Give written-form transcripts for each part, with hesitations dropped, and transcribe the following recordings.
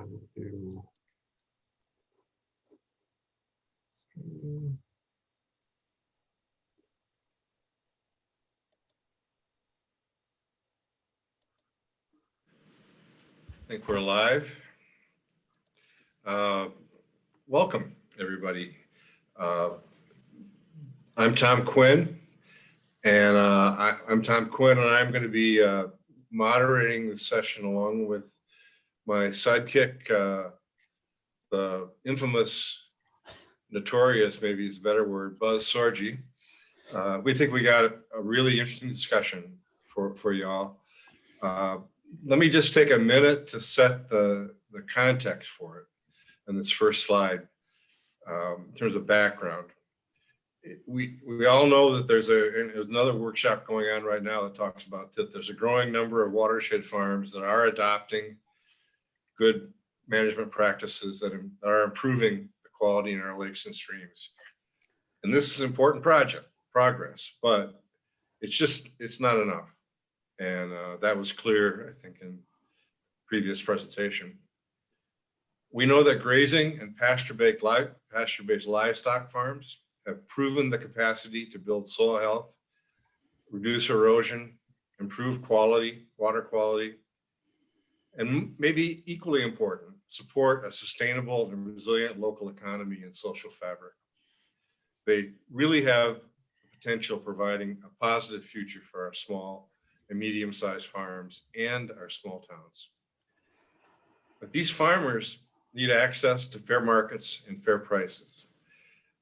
will do I think we're live. Welcome, everybody. I'm Tom Quinn, and I'm going to be moderating the session along with my sidekick, the infamous, notorious, maybe is a better word, Buzz Sorgi. We think we got a really interesting discussion for y'all. Let me just take a minute to set the context for it on this first slide in terms of background. We all know that there's another workshop going on right now that talks about that there's a growing number of watershed farms that are adopting good management practices that are improving the quality in our lakes and streams. And this is important progress, but it's not enough. And that was clear, I think, in previous presentation. We know that grazing and pasture-based livestock farms have proven the capacity to build soil health, reduce erosion, improve water quality, and maybe equally important, support a sustainable and resilient local economy and social fabric. They really have the potential of providing a positive future for our small and medium-sized farms and our small towns. But these farmers need access to fair markets and fair prices.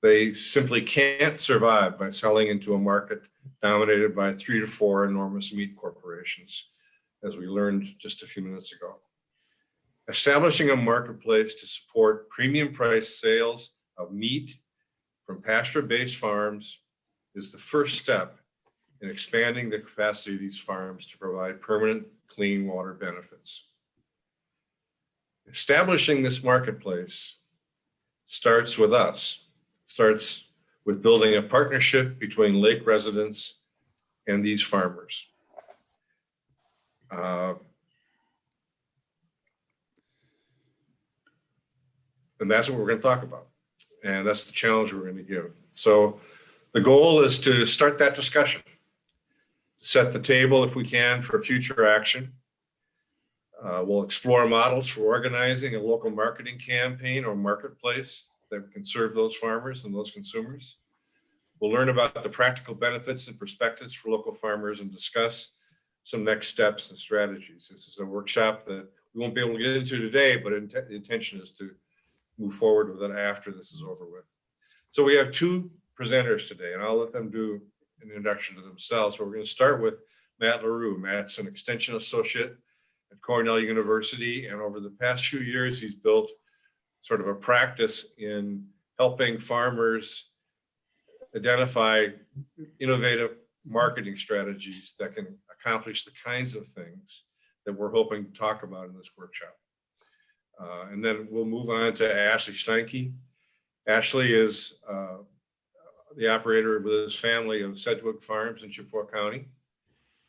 They simply can't survive by selling into a market dominated by 3 to 4 enormous meat corporations, as we learned just a few minutes ago. Establishing a marketplace to support premium price sales of meat from pasture-based farms is the first step in expanding the capacity of these farms to provide permanent clean water benefits. Establishing this marketplace starts with us. It starts with building a partnership between lake residents and these farmers. And that's what we're going to talk about. And that's the challenge we're going to give. So the goal is to start that discussion, set the table if we can for future action. We'll explore models for organizing a local marketing campaign or marketplace that can serve those farmers and those consumers. We'll learn about the practical benefits and perspectives for local farmers and discuss some next steps and strategies. This is a workshop that we won't be able to get into today, but the intention is to move forward with it after this is over with. So we have 2 presenters today, and I'll let them do an introduction to themselves. But we're going to start with Matt LaRue. Matt's an extension associate at Cornell University, and over the past few years, he's built sort of a practice in helping farmers identify innovative marketing strategies that can accomplish the kinds of things that we're hoping to talk about in this workshop. And then we'll move on to Ashley Steinke. Ashley is the operator with his family of Sedgwick Farms in Chippewa County.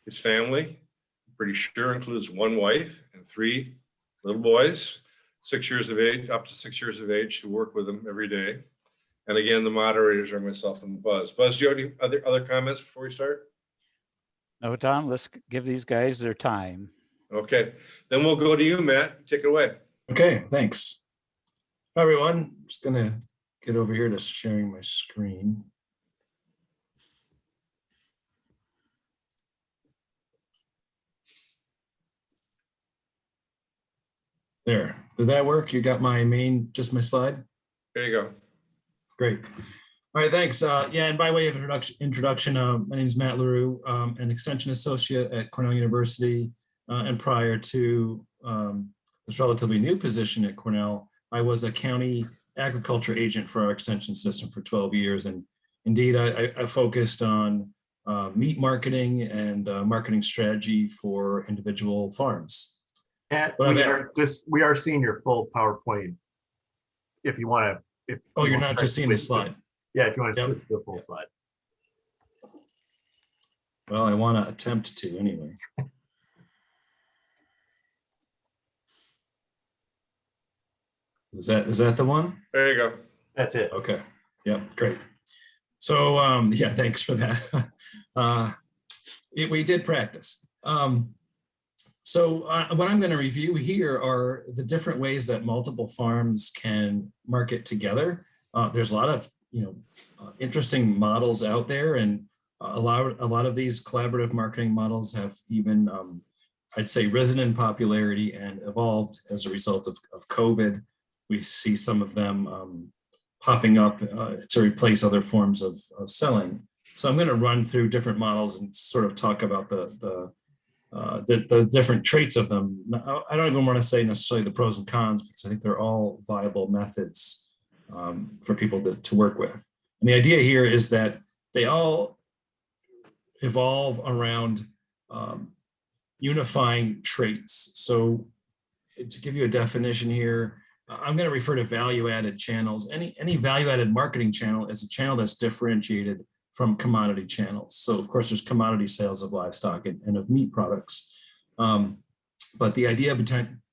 His family, I'm pretty sure, includes 1 wife and 3 little boys, 6 years of age, up to 6 years of age, who work with him every day. And again, the moderators are myself and Buzz. Buzz, do you have any other comments before we start? No, Tom, let's give these guys their time. Okay, then we'll go to you, Matt. Take it away. Okay, thanks. Hi, everyone. I'm just gonna get over here to sharing my screen. There, did that work? You got my just my slide? There you go. Great. All right, thanks. Yeah, and by way of introduction, my name is Matt LaRue, an extension associate at Cornell University, and prior to this relatively new position at Cornell, I was a county agriculture agent for our extension system for 12 years. And indeed, I focused on meat marketing and marketing strategy for individual farms. And we are seeing your full PowerPoint. If you want to, oh, you're not just seeing the slide. Yeah, if you want to switch to the full slide. Well, I want to attempt to anyway. Is that the one? There you go. That's it. Okay. Yeah, great. So yeah, thanks for that. We did practice. So what I'm going to review here are the different ways that multiple farms can market together. There's a lot of interesting models out there, and a lot of these collaborative marketing models have even I'd say risen in popularity and evolved as a result of COVID. We see some of them popping up to replace other forms of selling. So I'm going to run through different models and sort of talk about the different traits of them. I don't even want to say necessarily the pros and cons, because I think they're all viable methods for people to work with. And the idea here is that they all evolve around unifying traits. So to give you a definition here, I'm going to refer to value-added channels. Any value-added marketing channel is a channel that's differentiated from commodity channels. So of course, there's commodity sales of livestock and of meat products. But the idea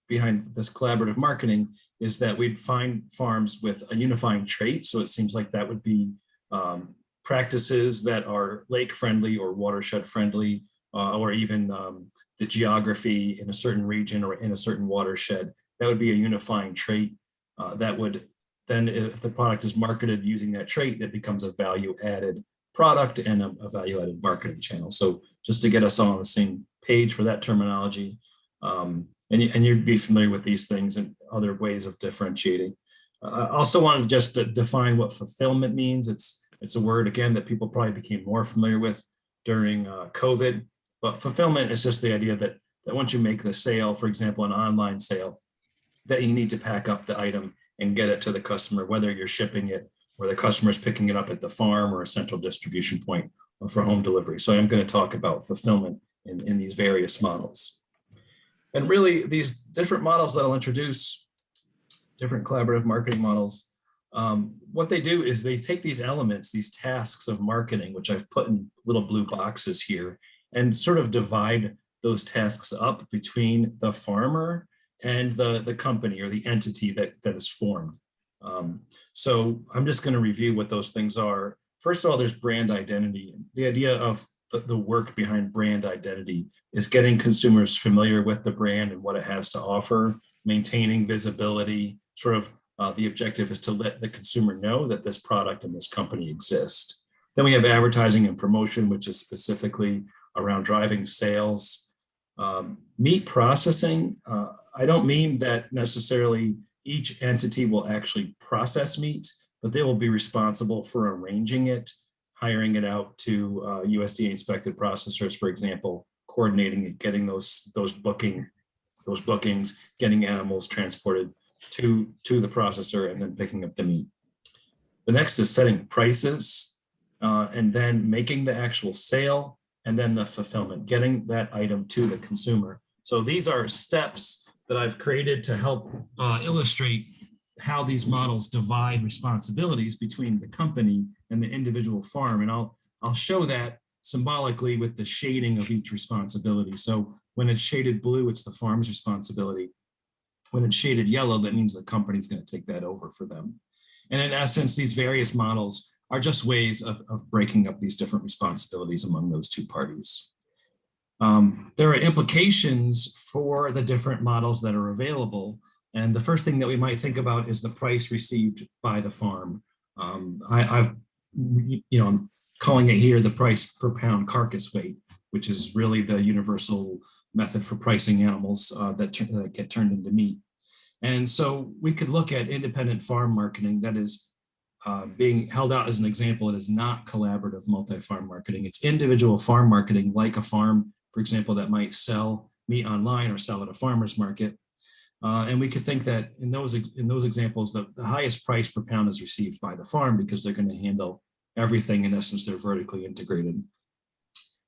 behind this collaborative marketing is that we'd find farms with a unifying trait. So it seems like that would be practices that are lake friendly or watershed friendly, or even the geography in a certain region or in a certain watershed. That would be a unifying trait that would then, if the product is marketed using that trait, it becomes a value-added product and a value-added marketing channel. So just to get us all on the same page for that terminology, and you'd be familiar with these things and other ways of differentiating. I also wanted to just define what fulfillment means. It's a word, again, that people probably became more familiar with during COVID, but fulfillment is just the idea that once you make the sale, for example, an online sale, that you need to pack up the item and get it to the customer, whether you're shipping it or the customer's picking it up at the farm or a central distribution point or for home delivery. So I'm going to talk about fulfillment in these various models. And really, these different models that I'll introduce, different collaborative marketing models, what they do is they take these elements, these tasks of marketing, which I've put in little blue boxes here, and sort of divide those tasks up between the farmer and the company or the entity that is formed. So I'm just going to review what those things are. First of all, there's brand identity. The idea of the work behind brand identity is getting consumers familiar with the brand and what it has to offer, maintaining visibility. Sort of the objective is to let the consumer know that this product and this company exist. Then we have advertising and promotion, which is specifically around driving sales. Meat processing, I don't mean that necessarily each entity will actually process meat, but they will be responsible for arranging it, hiring it out to USDA inspected processors, for example, coordinating it, getting those bookings, getting animals transported to the processor, and then picking up the meat. The next is setting prices, and then making the actual sale, and then the fulfillment, getting that item to the consumer. So these are steps that I've created to help illustrate how these models divide responsibilities between the company and the individual farm. And I'll show that symbolically with the shading of each responsibility. So when it's shaded blue, it's the farm's responsibility. When it's shaded yellow, that means the company's going to take that over for them. And in essence, these various models are just ways of breaking up these different responsibilities among those two parties. There are implications for the different models that are available. And the first thing that we might think about is the price received by the farm. I'm calling it here the price per pound carcass weight, which is really the universal method for pricing animals that get turned into meat. And so we could look at independent farm marketing that is being held out as an example. It is not collaborative multi-farm marketing. It's individual farm marketing, like a farm, for example, that might sell meat online or sell at a farmer's market. And we could think that in those examples, the highest price per pound is received by the farm because they're going to handle everything. In essence, they're vertically integrated.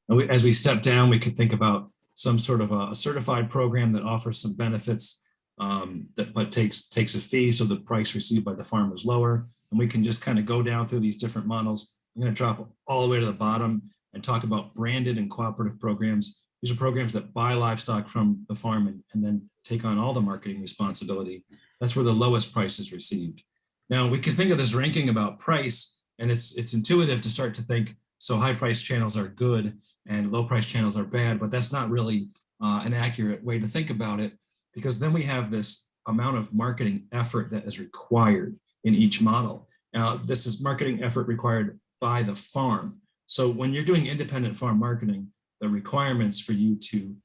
And as we step down, we could think about some sort of a certified program that offers some benefits, but takes a fee, so the price received by the farm is lower. And we can just kind of go down through these different models. I'm going to drop all the way to the bottom and talk about branded and cooperative programs. These are programs that buy livestock from the farm and then take on all the marketing responsibility. that's where the lowest price is received. Now we can think of this ranking about price, and it's intuitive to start to think, so high price channels are good and low price channels are bad, but that's not really an accurate way to think about it, because then we have this amount of marketing effort that is required in each model. Now, this is marketing effort required by the farm. So when you're doing independent farm marketing, the requirements for you to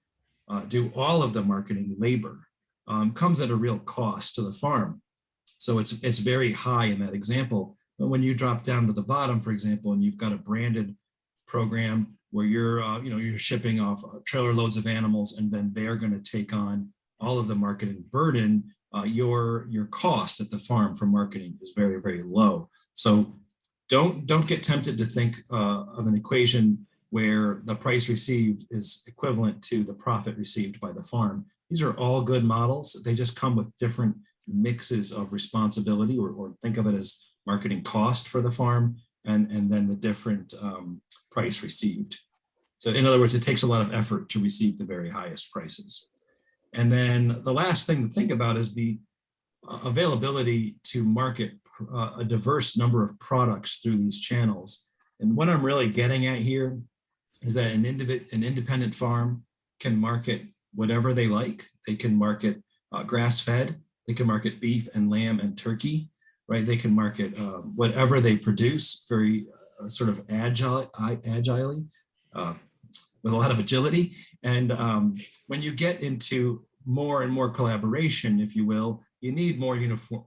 do all of the marketing labor comes at a real cost to the farm. So it's very high in that example. But when you drop down to the bottom, for example, and you've got a branded program where you're shipping off trailer loads of animals, and then they're going to take on all of the marketing burden, your cost at the farm for marketing is very, very low. So don't get tempted to think of an equation where the price received is equivalent to the profit received by the farm. These are all good models. They just come with different mixes of responsibility, or think of it as marketing cost for the farm, and then the different price received. So in other words, it takes a lot of effort to receive the very highest prices. And then the last thing to think about is the availability to market a diverse number of products through these channels. And what I'm really getting at here is that an independent farm can market whatever they like. They can market grass-fed, they can market beef and lamb and turkey, right? They can market whatever they produce very sort of agilely, with a lot of agility. And when you get into more and more collaboration, if you will, you need more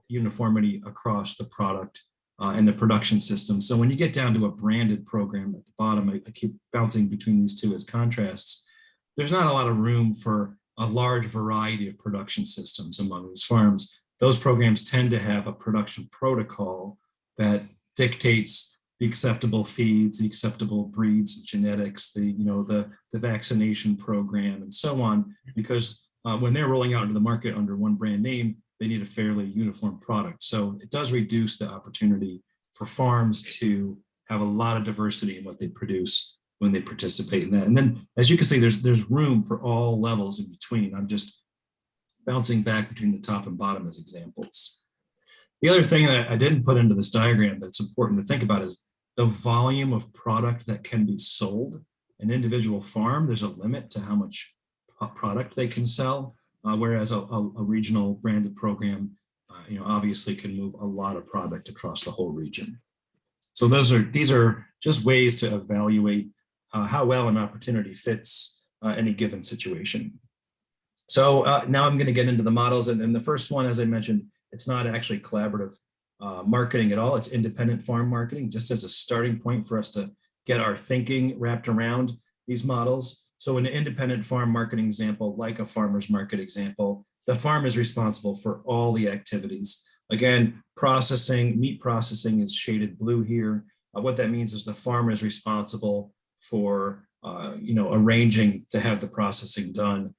uniformity across the product and the production system. So when you get down to a branded program at the bottom, I keep bouncing between these two as contrasts, there's not a lot of room for a large variety of production systems among these farms. Those programs tend to have a production protocol that dictates the acceptable feeds, the acceptable breeds, genetics, the vaccination program, and so on, because when they're rolling out into the market under one brand name, they need a fairly uniform product. So it does reduce the opportunity for farms to have a lot of diversity in what they produce when they participate in that. And then, as you can see, there's room for all levels in between. I'm just bouncing back between the top and bottom as examples. The other thing that I didn't put into this diagram that's important to think about is the volume of product that can be sold. An individual farm, there's a limit to how much product they can sell, whereas a regional branded program, obviously can move a lot of product across the whole region. So these are just ways to evaluate how well an opportunity fits any given situation. So now I'm going to get into the models, and the first one, as I mentioned, it's not actually collaborative marketing at all. It's independent farm marketing, just as a starting point for us to get our thinking wrapped around these models. So an independent farm marketing example, like a farmer's market example, the farm is responsible for all the activities. Again, meat processing is shaded blue here. What that means is the farmer is responsible for arranging to have the processing done,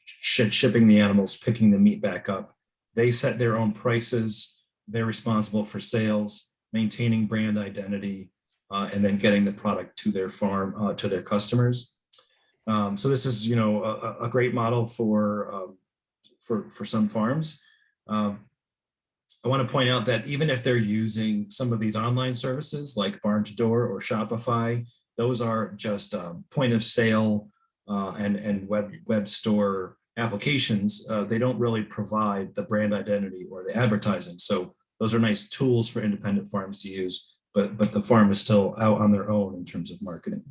shipping the animals, picking the meat back up. They set their own prices. They're responsible for sales, maintaining brand identity, and then getting the product to their farm, to their customers. So this is, a great model for some farms. I want to point out that even if they're using some of these online services like Barn to Door or Shopify, those are just point of sale and web store applications. They don't really provide the brand identity or the advertising. So those are nice tools for independent farms to use, but the farm is still out on their own in terms of marketing.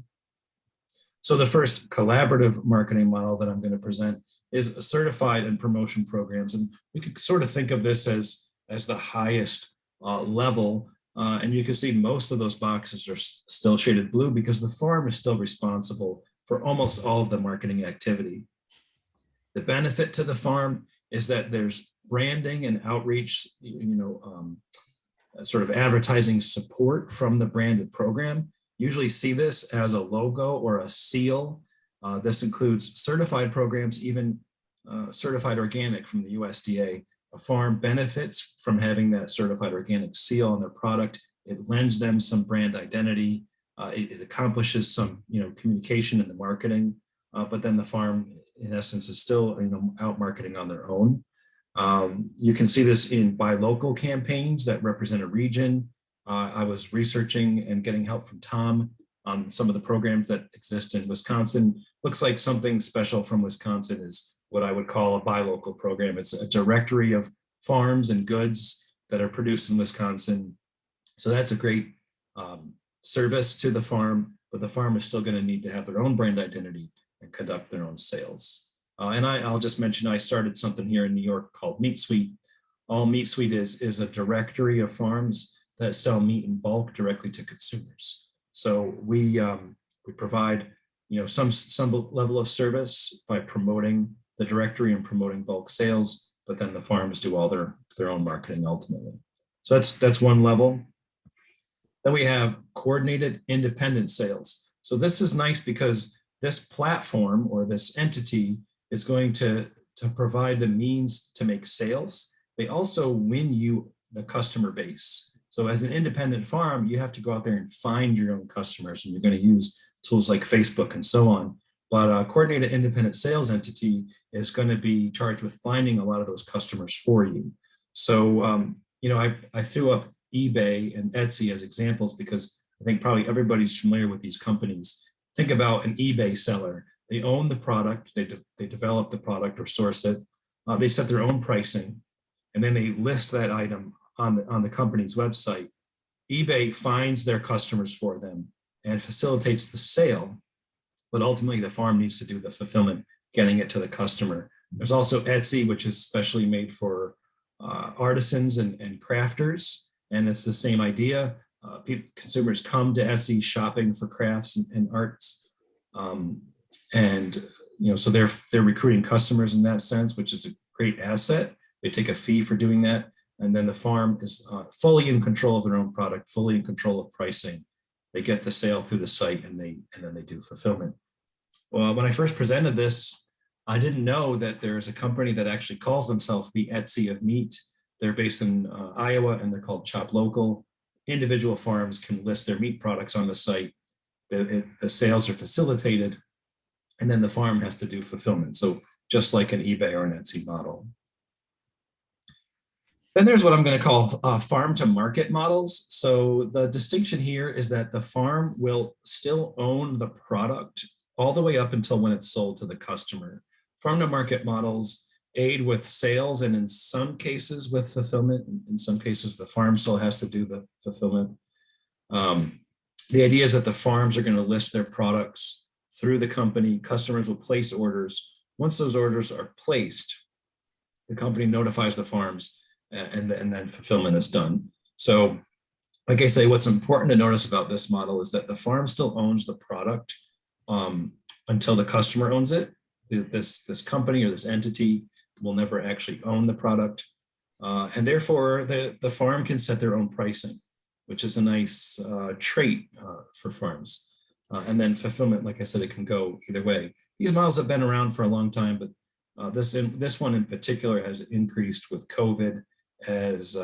So the first collaborative marketing model that I'm going to present is certified and promotion programs. And we could sort of think of this as the highest level. And you can see most of those boxes are still shaded blue because the farm is still responsible for almost all of the marketing activity. The benefit to the farm is that there's branding and outreach, sort of advertising support from the branded program. Usually see this as a logo or a seal. This includes certified programs, even certified organic from the USDA. A farm benefits from having that certified organic seal on their product. It lends them some brand identity. It accomplishes some communication in the marketing, but then the farm, in essence, is still out marketing on their own. You can see this in buy local campaigns that represent a region. I was researching and getting help from Tom on some of the programs that exist in Wisconsin. Looks like something special from Wisconsin is what I would call a buy local program. It's a directory of farms and goods that are produced in Wisconsin. So that's a great service to the farm, but the farm is still going to need to have their own brand identity and conduct their own sales. And I'll just mention I started something here in New York called Meat Suite. All Meat Suite is a directory of farms that sell meat in bulk directly to consumers. So we provide some level of service by promoting the directory and promoting bulk sales, but then the farms do all their own marketing ultimately. So that's one level. Then we have coordinated independent sales. So this is nice because this platform or this entity is going to provide the means to make sales. They also win you the customer base. So as an independent farm, you have to go out there and find your own customers, and you're going to use tools like Facebook and so on. But a coordinated independent sales entity is going to be charged with finding a lot of those customers for you. So, I threw up eBay and Etsy as examples because I think probably everybody's familiar with these companies. Think about an eBay seller. They own the product, they develop the product or source it. They set their own pricing, and then they list that item on the company's website. eBay finds their customers for them and facilitates the sale, but ultimately the farm needs to do the fulfillment, getting it to the customer. There's also Etsy, which is specially made for artisans and crafters, and it's the same idea. Consumers come to Etsy shopping for crafts and arts, so they're recruiting customers in that sense, which is a great asset. They take a fee for doing that, and then the farm is fully in control of their own product, fully in control of pricing. They get the sale through the site, and then they do fulfillment. Well, when I first presented this, I didn't know that there's a company that actually calls themselves the Etsy of meat. They're based in Iowa, and they're called Chop Local. Individual farms can list their meat products on the site. The sales are facilitated, and then the farm has to do fulfillment. So just like an eBay or an Etsy model. Then there's what I'm going to call farm to market models. So the distinction here is that the farm will still own the product all the way up until when it's sold to the customer. Farm to market models aid with sales, and in some cases with fulfillment. In some cases, the farm still has to do the fulfillment. The idea is that the farms are going to list their products through the company. Customers will place orders. Once those orders are placed, the company notifies the farms, and then fulfillment is done. So, like I say, what's important to notice about this model is that the farm still owns the product until the customer owns it. This company or this entity will never actually own the product. And therefore, the farm can set their own pricing, which is a nice trait for farms. And then fulfillment, like I said, it can go either way. These models have been around for a long time, but this one in particular has increased with COVID as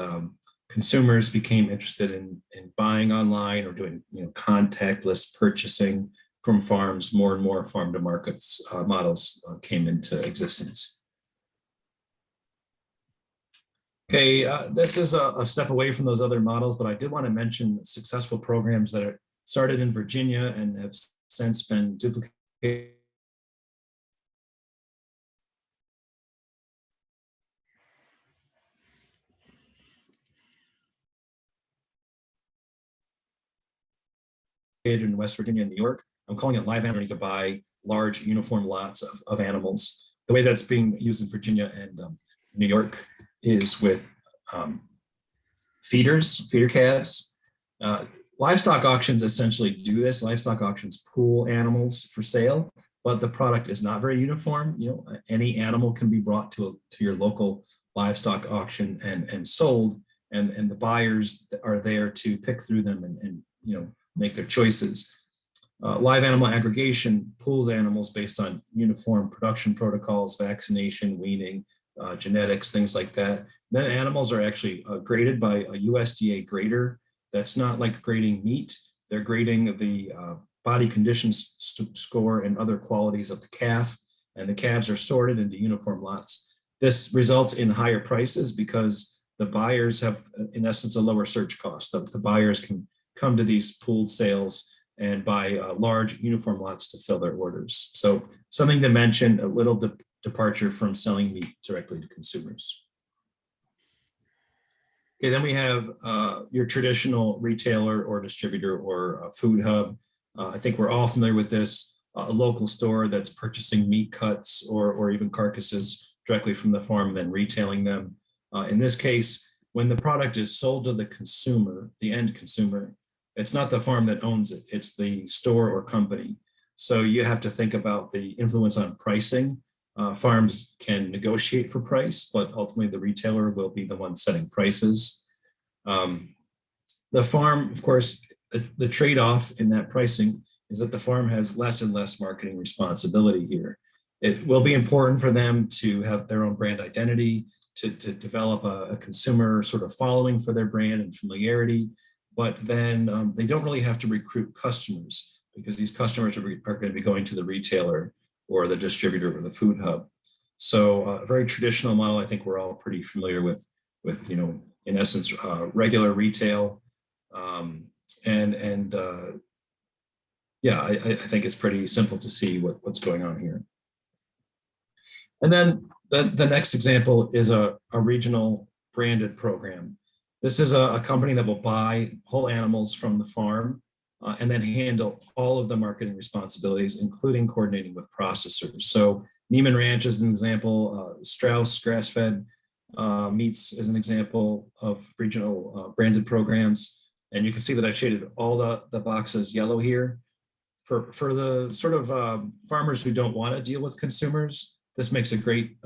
consumers became interested in buying online or doing contactless purchasing from farms. More and more farm to markets models came into existence. Okay, this is a step away from those other models, but I did want to mention successful programs that are started in Virginia and have since been duplicated. In West Virginia and New York. I'm calling it live animal to buy large uniform lots of animals. The way that's being used in Virginia and New York is with feeder calves. Livestock auctions essentially do this. Livestock auctions pool animals for sale, but the product is not very uniform. Any animal can be brought to your local livestock auction and sold, and the buyers are there to pick through them and make their choices. Live animal aggregation pools animals based on uniform production protocols, vaccination, weaning, genetics, things like that. Then animals are actually graded by a USDA grader. That's not like grading meat. They're grading the body conditions score and other qualities of the calf. And the calves are sorted into uniform lots. This results in higher prices because the buyers have, in essence, a lower search cost. The buyers can come to these pooled sales and buy large uniform lots to fill their orders. So something to mention, a little departure from selling meat directly to consumers. Okay, then we have your traditional retailer or distributor or food hub. I think we're all familiar with this, a local store that's purchasing meat cuts or even carcasses directly from the farm and then retailing them. In this case, when the product is sold to the consumer, the end consumer, it's not the farm that owns it, it's the store or company. So you have to think about the influence on pricing. Farms can negotiate for price, but ultimately the retailer will be the one setting prices. The farm, of course, the trade-off in that pricing is that the farm has less and less marketing responsibility here. It will be important for them to have their own brand identity, to develop a consumer sort of following for their brand and familiarity, but then they don't really have to recruit customers because these customers are going to be going to the retailer or the distributor or the food hub. So a very traditional model, I think we're all pretty familiar with in essence, regular retail. Yeah, I think it's pretty simple to see what's going on here. And then the next example is a regional branded program. This is a company that will buy whole animals from the farm and then handle all of the marketing responsibilities, including coordinating with processors. So Neiman Ranch is an example, Strauss grass-fed meats is an example of regional branded programs. And you can see that I've shaded all the boxes yellow here. For the sort of farmers who don't want to deal with consumers, this makes a great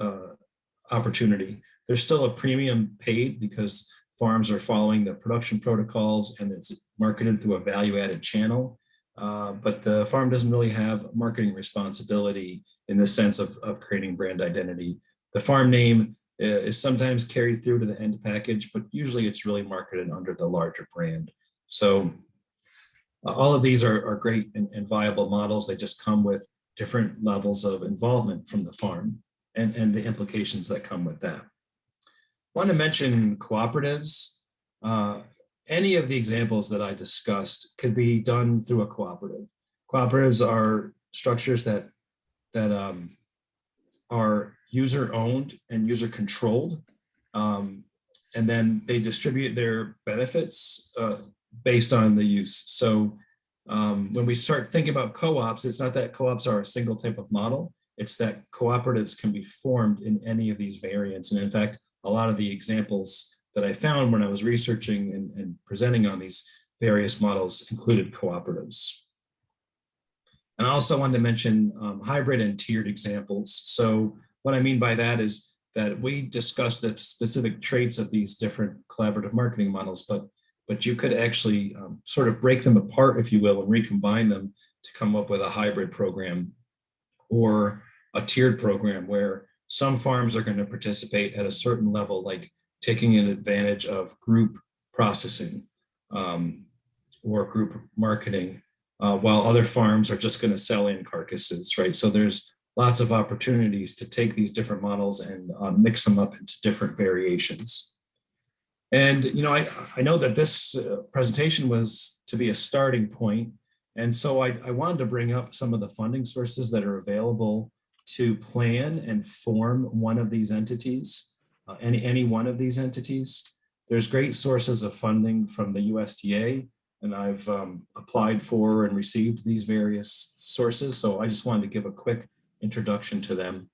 opportunity. There's still a premium paid because farms are following the production protocols and it's marketed through a value-added channel. But the farm doesn't really have marketing responsibility in the sense of creating brand identity. The farm name is sometimes carried through to the end package, but usually it's really marketed under the larger brand. So all of these are great and viable models. They just come with different levels of involvement from the farm and the implications that come with that. I want to mention cooperatives. Any of the examples that I discussed could be done through a cooperative. Cooperatives are structures that are user-owned and user-controlled, and then they distribute their benefits based on the use. So when we start thinking about co-ops, it's not that co-ops are a single type of model, it's that cooperatives can be formed in any of these variants. And in fact, a lot of the examples that I found when I was researching and presenting on these various models included cooperatives. And I also wanted to mention hybrid and tiered examples. So what I mean by that is that we discussed the specific traits of these different collaborative marketing models, but you could actually sort of break them apart, if you will, and recombine them to come up with a hybrid program or a tiered program where some farms are going to participate at a certain level, like taking an advantage of group processing or group marketing, while other farms are just going to sell in carcasses, right? So there's lots of opportunities to take these different models and mix them up into different variations. And I know that this presentation was to be a starting point, and so I wanted to bring up some of the funding sources that are available to plan and form one of these entities, any one of these entities. There's great sources of funding from the USDA, and I've applied for and received these various sources, so I just wanted to give a quick introduction to them.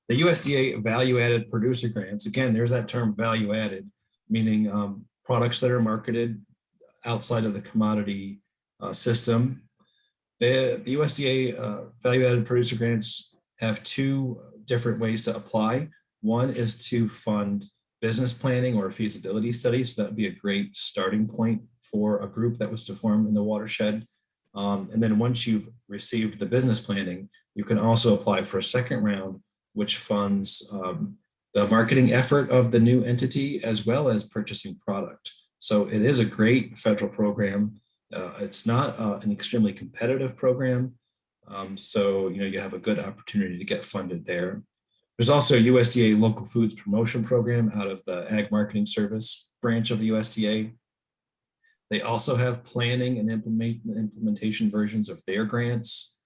The USDA value-added producer grants, again, there's that term value-added, meaning products that are marketed outside of the commodity system. The USDA value-added producer grants have two different ways to apply. One is to fund business planning or feasibility studies. So that would be a great starting point for a group that was to form in the watershed. And then once you've received the business planning, you can also apply for a second round, which funds the marketing effort of the new entity as well as purchasing product. So it is a great federal program. It's not an extremely competitive program. So you have a good opportunity to get funded there. There's also a USDA local foods promotion program out of the Ag Marketing Service branch of the USDA. They also have planning and implementation versions of their grants.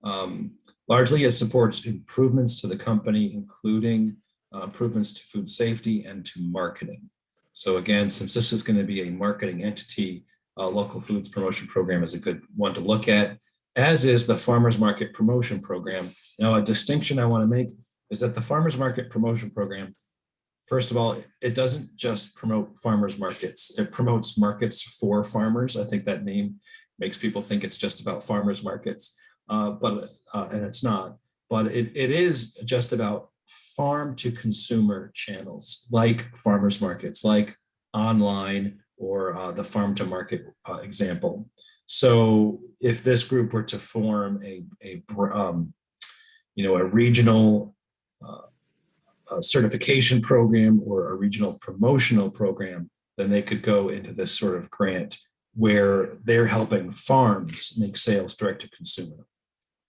Largely it supports improvements to the company, including improvements to food safety and to marketing. So again, since this is going to be a marketing entity, local foods promotion program is a good one to look at, as is the farmers market promotion program. Now, a distinction I want to make is that the farmers market promotion program, first of all, it doesn't just promote farmers markets. It promotes markets for farmers. I think that name makes people think it's just about farmers markets, and it's not. But it is just about farm to consumer channels, like farmers markets, like online, or the farm to market example. So if this group were to form a regional certification program or a regional promotional program, then they could go into this sort of grant where they're helping farms make sales direct to consumer.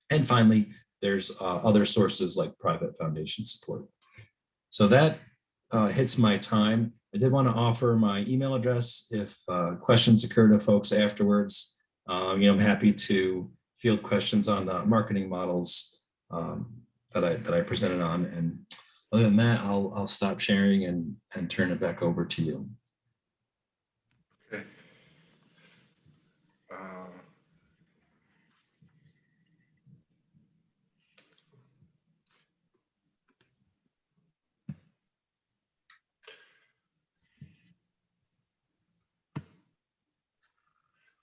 And finally, there's other sources like private foundation support. So that hits my time. I did want to offer my email address if questions occur to folks afterwards. I'm happy to field questions on the marketing models that I presented on. And other than that, I'll stop sharing and turn it back over to you. Okay.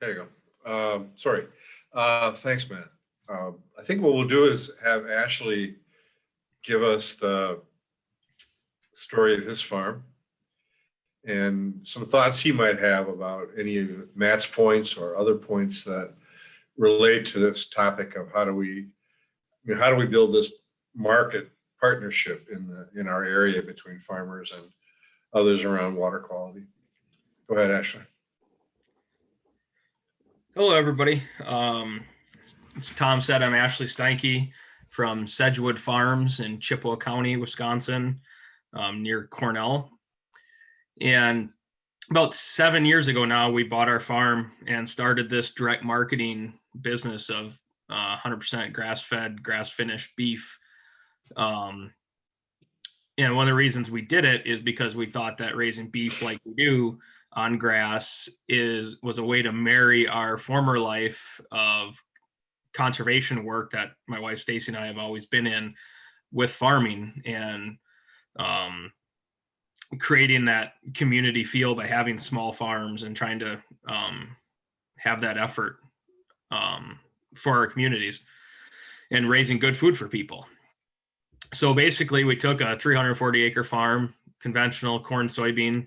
There you go. Sorry. Thanks, Matt. I think what we'll do is have Ashley give us the story of his farm and some thoughts he might have about any of Matt's points or other points that relate to this topic of how do we build this market partnership in our area between farmers and others around water quality. Go ahead, Ashley. Hello, everybody. As Tom said, I'm Ashley Steinke from Sedgewood Farms in Chippewa County, Wisconsin, near Cornell. And about 7 years ago now, we bought our farm and started this direct marketing business of 100% grass-fed, grass-finished beef. And one of the reasons we did it is because we thought that raising beef like we do on grass was a way to marry our former life of conservation work that my wife Stacy and I have always been in with farming, and creating that community feel by having small farms and trying to have that effort for our communities and raising good food for people. So basically we took a 340 acre farm, conventional corn soybean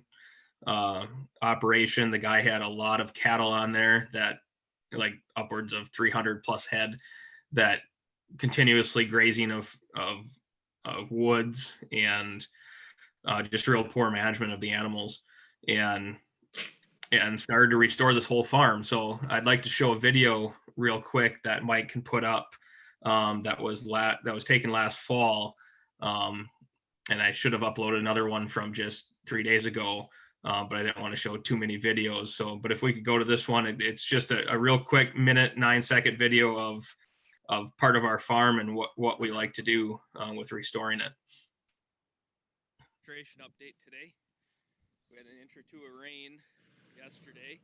operation. The guy had a lot of cattle on there, that like upwards of 300 plus head, that continuously grazing of woods, and just real poor management of the animals, and started to restore this whole farm. So I'd like to show a video real quick that Mike can put up, that was taken last fall, and I should have uploaded another one from just 3 days ago, but I didn't want to show too many videos. So, but if we could go to this one, it's just a real quick 1.9-second video of part of our farm and what we like to do with restoring it. Restoration update today. We had an inch or two of rain yesterday.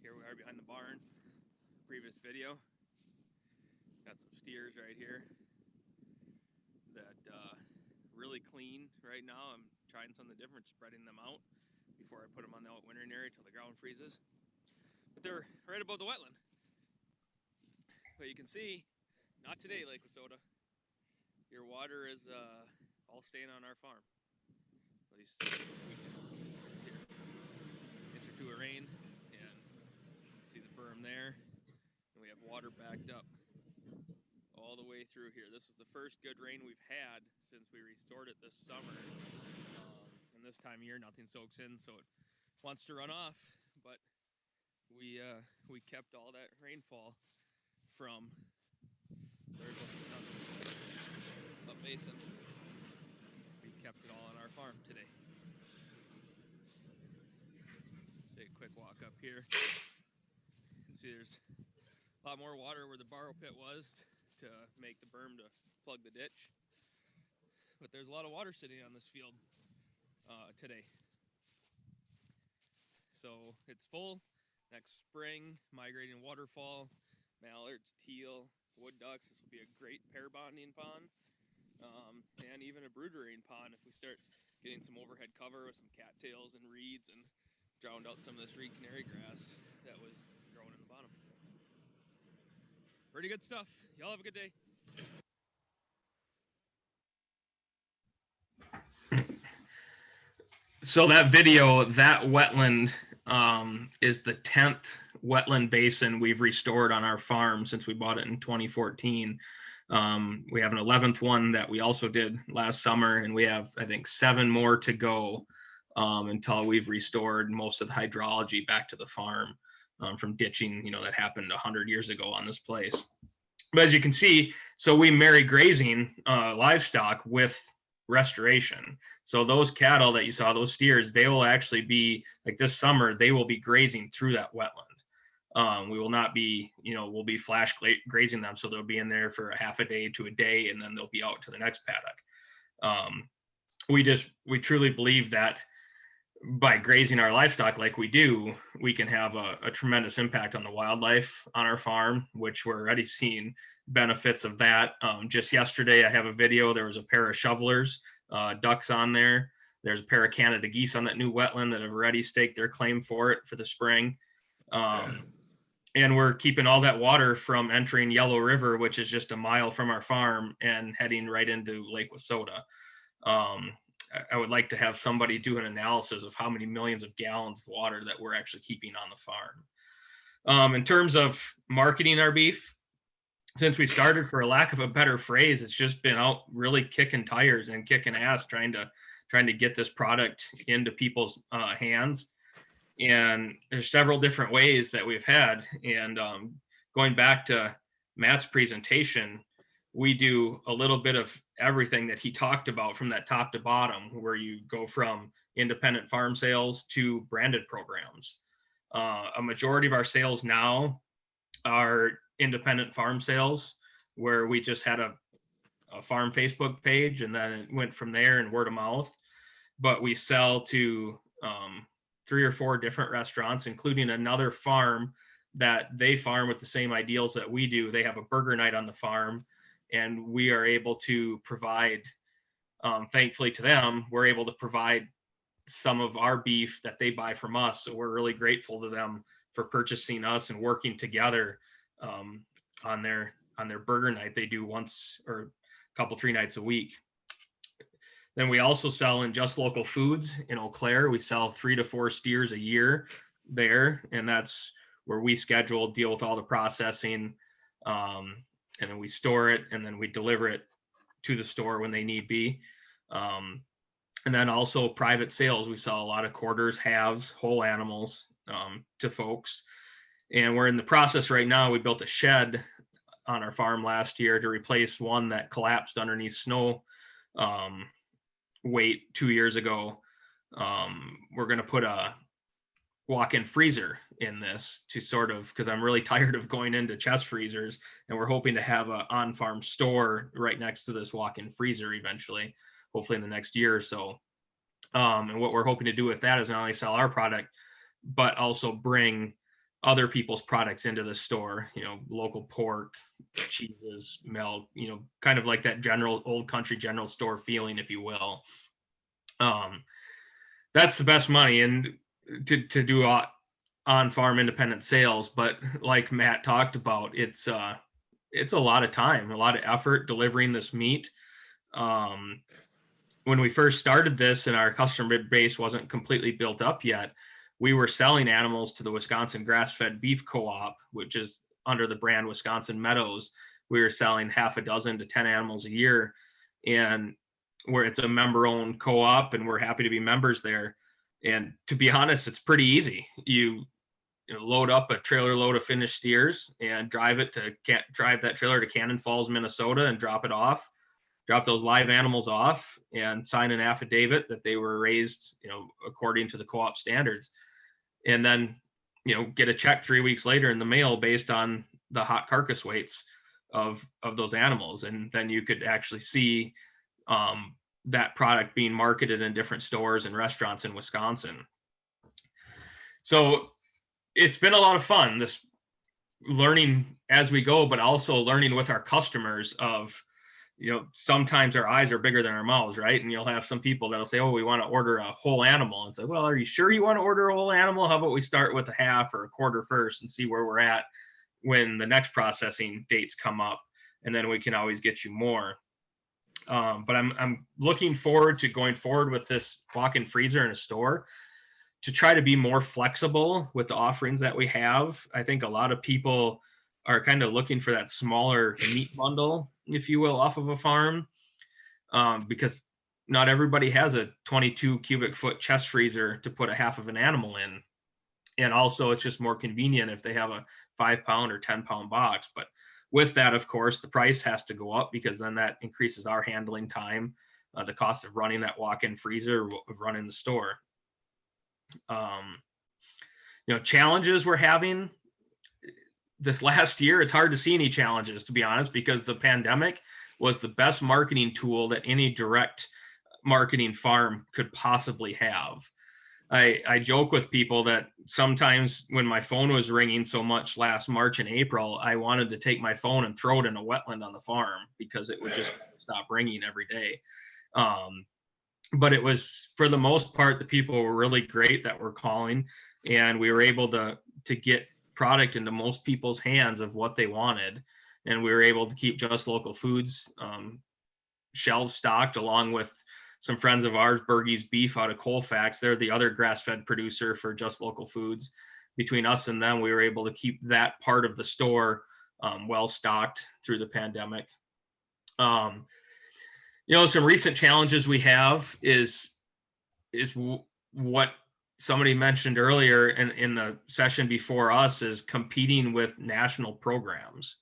Here we are behind the barn. Previous video. Got some steers right here that really clean right now. I'm trying something different, spreading them out before I put them on the wintering area till the ground freezes. But they're right above the wetland. But you can see, not today, Lake Wissota. Your water is all staying on our farm. At least here. Inch or two of rain, and see the berm there. And we have water backed up all the way through here. This is the first good rain we've had since we restored it this summer. And this time of year, nothing soaks in, so it wants to run off. But we kept all that rainfall from. basin. We kept it all on our farm today. Take a quick walk up here. You can see there's a lot more water where the borrow pit was to make the berm to plug the ditch. But there's a lot of water sitting on this field today. So it's full. Next spring, migrating waterfall, mallards, teal, wood ducks. This will be a great pair bonding pond, and even a brood rearing pond if we start getting some overhead cover with some cattails and reeds and drowned out some of this reed canary grass that was growing in the bottom. Pretty good stuff. Y'all have a good day. So that video, that wetland is the 10th wetland basin we've restored on our farm since we bought it in 2014. We have an 11th one that we also did last summer, and we have, I think, 7 more to go until we've restored most of the hydrology back to the farm from ditching, that happened 100 years ago on this place. But as you can see, so we marry grazing livestock with restoration. So those cattle that you saw, those steers, they will actually be, like this summer, they will be grazing through that wetland. We will not be, we'll be flash grazing them. So they'll be in there for a half a day to a day, and then they'll be out to the next paddock. We truly believe that by grazing our livestock like we do, we can have a tremendous impact on the wildlife on our farm, which we're already seeing benefits of that. Just yesterday, I have a video. There was a pair of shovelers, ducks on there. There's a pair of Canada geese on that new wetland that have already staked their claim for it for the spring. And we're keeping all that water from entering Yellow River, which is just a mile from our farm, and heading right into Lake Wissota. I would like to have somebody do an analysis of how many millions of gallons of water that we're actually keeping on the farm. In terms of marketing our beef, since we started, for a lack of a better phrase, it's just been out really kicking tires and kicking ass, trying to get this product into people's hands. And there's several different ways that we've had. And going back to Matt's presentation, we do a little bit of everything that he talked about from that top to bottom, where you go from independent farm sales to branded programs. A majority of our sales now are independent farm sales, where we just had a farm Facebook page, and then it went from there and word of mouth. But we sell to 3 or 4 different restaurants, including another farm that they farm with the same ideals that we do. They have a burger night on the farm, and we are able to provide, thankfully to them, we're able to provide some of our beef that they buy from us. So we're really grateful to them for purchasing us and working together on their burger night they do once or a couple, 3 nights a week. Then we also sell in Just Local Foods in Eau Claire. We sell 3 to 4 steers a year there, and that's where we schedule, deal with all the processing, and then we store it, and then we deliver it to the store when they need be. And then also private sales. We sell a lot of quarters, halves, whole animals to folks. And we're in the process right now. We built a shed on our farm last year to replace one that collapsed underneath snow weight 2 years ago. We're going to put a walk-in freezer in this to sort of, because I'm really tired of going into chest freezers, and we're hoping to have an on-farm store right next to this walk-in freezer eventually, hopefully in the next year or so. And what we're hoping to do with that is not only sell our product, but also bring other people's products into the store, local pork, cheeses, milk, kind of like that general old country general store feeling, if you will. That's the best money, and to do on-farm independent sales. But like Matt talked about, it's a lot of time, a lot of effort delivering this meat. When we first started this and our customer base wasn't completely built up yet, we were selling animals to the Wisconsin Grass-Fed Beef Co-op, which is under the brand Wisconsin Meadows. We were selling half a dozen to 10 animals a year, and where it's a member-owned co-op, and we're happy to be members there. And to be honest, it's pretty easy. You load up a trailer load of finished steers and drive that trailer to Cannon Falls, Minnesota, and drop it off drop those live animals off and sign an affidavit that they were raised, according to the co-op standards. And then, get a check 3 weeks later in the mail based on the hot carcass weights of those animals. And then you could actually see that product being marketed in different stores and restaurants in Wisconsin. So it's been a lot of fun, this learning as we go, but also learning with our customers of, sometimes our eyes are bigger than our mouths, right? And you'll have some people that'll say, oh, we want to order a whole animal. And say, well, are you sure you want to order a whole animal? How about we start with a half or a quarter first and see where we're at when the next processing dates come up, and then we can always get you more. But I'm looking forward to going forward with this walk-in freezer in a store to try to be more flexible with the offerings that we have. I think a lot of people are kind of looking for that smaller meat bundle, if you will, off of a farm, because not everybody has a 22 cubic foot chest freezer to put a half of an animal in. And also it's just more convenient if they have a 5 pound or 10 pound box. But with that, of course, the price has to go up, because then that increases our handling time, the cost of running that walk-in freezer, of running the store. Challenges we're having this last year, it's hard to see any challenges, to be honest, because the pandemic was the best marketing tool that any direct marketing farm could possibly have. I joke with people that sometimes when my phone was ringing so much last March and April, I wanted to take my phone and throw it in a wetland on the farm, because it would just stop ringing every day. But it was, for the most part, the people were really great that were calling, and we were able to get product into most people's hands of what they wanted. And we were able to keep Just Local Foods shelves stocked, along with some friends of ours, Bergie's Beef out of Colfax. They're the other grass-fed producer for Just Local Foods. Between us and them, we were able to keep that part of the store well stocked through the pandemic. Some recent challenges we have is what somebody mentioned earlier in the session before us, is competing with national programs.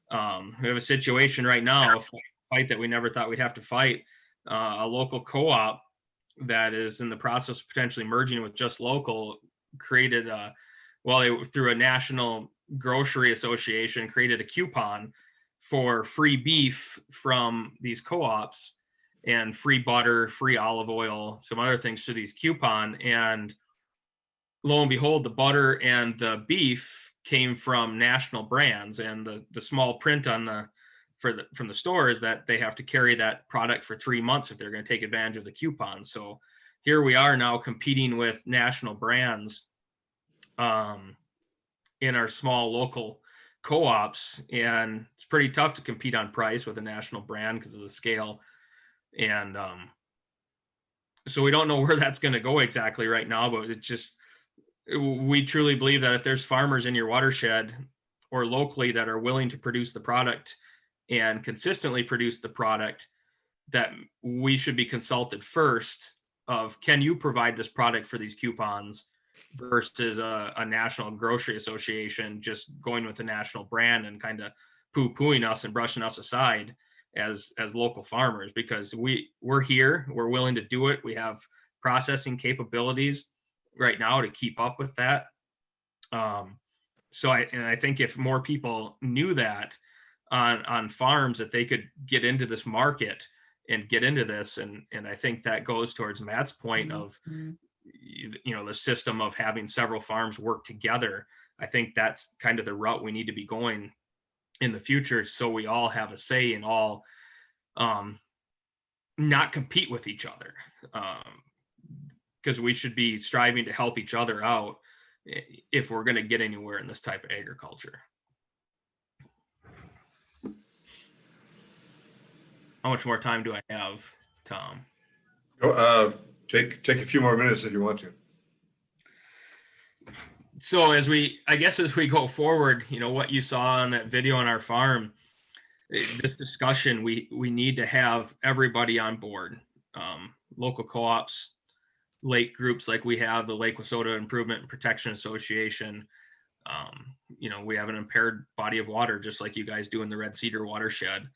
We have a situation right now, a fight that we never thought we'd have to fight. A local co-op that is in the process of potentially merging with Just Local created through a national grocery association, created a coupon for free beef from these co-ops, and free butter, free olive oil, some other things to these coupon. And lo and behold, the butter and the beef came from national brands, and the small print on from the store is that they have to carry that product for 3 months if they're going to take advantage of the coupon. So here we are now competing with national brands in our small local co-ops, and it's pretty tough to compete on price with a national brand because of the scale. And so we don't know where that's going to go exactly right now, but we truly believe that if there's farmers in your watershed or locally that are willing to produce the product and consistently produce the product, that we should be consulted first of, can you provide this product for these coupons, versus a national grocery association just going with a national brand and kind of poo-pooing us and brushing us aside as local farmers, because we're here, we're willing to do it. We have processing capabilities right now to keep up with that. So I think if more people knew that on farms, that they could get into this market and get into this, and I think that goes towards Matt's point of the system of having several farms work together. I think that's kind of the route we need to be going in the future, so we all have a say in all, not compete with each other, because we should be striving to help each other out if we're going to get anywhere in this type of agriculture. How much more time do I have, Tom? Take a few more minutes if you want to. So as we go forward, what you saw on that video on our farm, this discussion, we need to have everybody on board. Local co-ops, lake groups like we have, the Lake Wissota Improvement and Protection Association. We have an impaired body of water, just like you guys do in the Red Cedar Watershed.